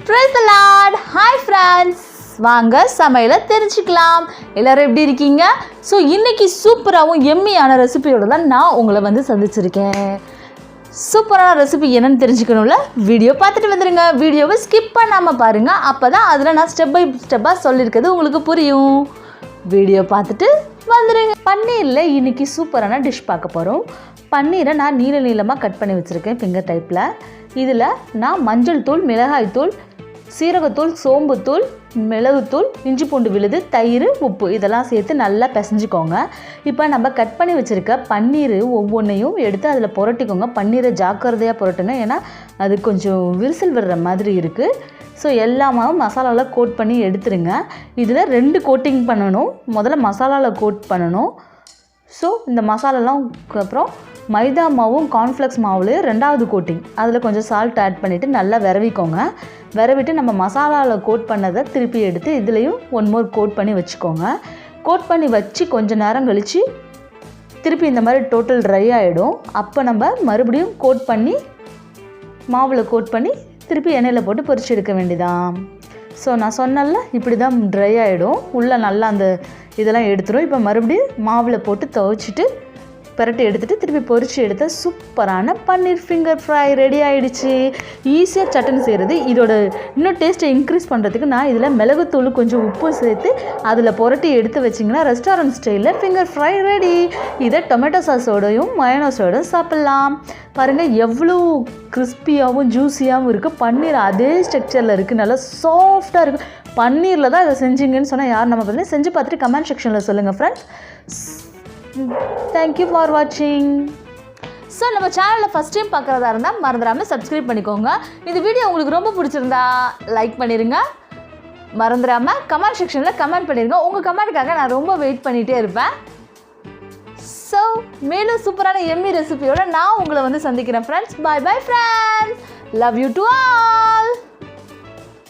Praise the Lord. Hi friends. வாங்க சமையலை தெரிஞ்சுக்கலாம். எல்லாரும் எப்படி இருக்கீங்க? ஸோ இன்னைக்கு சூப்பராகவும் எம்மியான ரெசிபியோட தான் நான் உங்களை வந்து சந்திச்சிருக்கேன். சூப்பரான ரெசிபி என்னன்னு தெரிஞ்சுக்கணும்ல வீடியோ பார்த்துட்டு வந்துடுங்க. வீடியோவை ஸ்கிப் பண்ணாமல் பாருங்கள். அப்போ தான் அதில் நான் ஸ்டெப் பை ஸ்டெப்பாக சொல்லியிருக்கிறது உங்களுக்கு புரியும். வீடியோ பார்த்துட்டு வந்துடுங்க. பன்னீரில் இன்றைக்கி சூப்பரான டிஷ் பார்க்க போகிறோம். பன்னீரை நான் நீளமாக கட் பண்ணி வச்சுருக்கேன் ஃபிங்கர் டைப்பில். இதில் நான் மஞ்சள் தூள், மிளகாய் தூள், சீரகத்தூள், சோம்புத்தூள், மிளகுத்தூள், இஞ்சி பூண்டு விழுது, தயிர், உப்பு இதெல்லாம் சேர்த்து நல்லா பிசைஞ்சிக்கோங்க. இப்போ நம்ம கட் பண்ணி வச்சுருக்க பன்னீர் ஒவ்வொன்றையும் எடுத்து அதில் புரட்டிக்கோங்க. பன்னீரை ஜாக்கிரதையாக புரட்டுங்க, ஏன்னா அது கொஞ்சம் விரிசல் விடுற மாதிரி இருக்குது. ஸோ எல்லாமாவும் மசாலாவில் கோட் பண்ணி எடுத்துருங்க. இதில் 2 கோட்டிங் பண்ணணும். முதல்ல மசாலாவில் கோட் பண்ணணும். ஸோ இந்த மசாலாலாம் அப்புறம் மைதா மாவும் கார்ன்ஃப்ளெக்ஸ் மாவுலேயே 2வது கோட்டிங். அதில் கொஞ்சம் சால்ட் ஆட் பண்ணிவிட்டு நல்லா விரவிக்கோங்க. விரவிட்டு நம்ம மசாலாவில் கோட் பண்ணதை திருப்பி எடுத்து இதுலேயும் 1 மோர் கோட் பண்ணி வச்சுக்கோங்க. கோட் பண்ணி வச்சு கொஞ்சம் நேரம் கழித்து திருப்பி இந்த மாதிரி டோட்டல் ட்ரை ஆகிடும். அப்போ நம்ம மறுபடியும் கோட் பண்ணி மாவில் கோட் பண்ணி திருப்பி எண்ணெயில் போட்டு பொரிச்சு எடுக்க வேண்டியதான். ஸோ நான் சொன்னல இப்படி தான் ட்ரை ஆகிடும். உள்ளே நல்லா அந்த இதெல்லாம் எடுத்துடும். இப்போ மறுபடியும் மாவில் போட்டு துவைச்சிட்டு பரட்டி எடுத்துகிட்டு திருப்பி பொரிச்சு எடுத்த சூப்பரான பன்னீர் ஃபிங்கர் ஃப்ரை ரெடி ஆகிடுச்சு. ஈஸியாக சட்டன் செய்கிறது. இதோட இன்னும் டேஸ்ட்டை இன்க்ரீஸ் பண்ணுறதுக்கு நான் இதில் மிளகுத்தூள் கொஞ்சம் உப்பு சேர்த்து அதில் புரட்டி எடுத்து வச்சிங்கன்னா ரெஸ்டாரண்ட் ஸ்டைலில் ஃபிங்கர் ஃப்ரை ரெடி. இதை டொமேட்டோ சாஸோடையும் மயோனஸோடையும் சாப்பிட்லாம். பாருங்கள் எவ்வளோ கிறிஸ்பியாகவும் ஜூஸியாகவும் இருக்குது. பன்னீர் அதே ஸ்ட்ரக்சரில் இருக்குது, நல்லா சாஃப்டாக இருக்குது. பன்னீரில் தான் இதை செஞ்சிங்கன்னு சொன்னால் யார் நம்ம பண்ணி செஞ்சு பார்த்துட்டு கமெண்ட் செக்ஷனில் சொல்லுங்கள் ஃப்ரெண்ட்ஸ். தேங்க்யூ ஃபார் வாட்சிங். ஸோ நம்ம சேனலில் ஃபஸ்ட் டைம் பார்க்குறதா இருந்தால் மறந்துடாமல் சப்ஸ்கிரைப் பண்ணிக்கோங்க. இந்த வீடியோ உங்களுக்கு ரொம்ப பிடிச்சிருந்தா லைக் பண்ணிடுங்க. மறந்துடாமல் கமெண்ட் செக்ஷனில் கமெண்ட் பண்ணிடுங்க. உங்கள் கமெண்ட்டுக்காக நான் ரொம்ப வெயிட் பண்ணிகிட்டே இருப்பேன். ஸோ மேலும் சூப்பரான எம்மி ரெசிபியோட நான் உங்களை வந்து சந்திக்கிறேன் friends. Bye bye friends. Love you to all.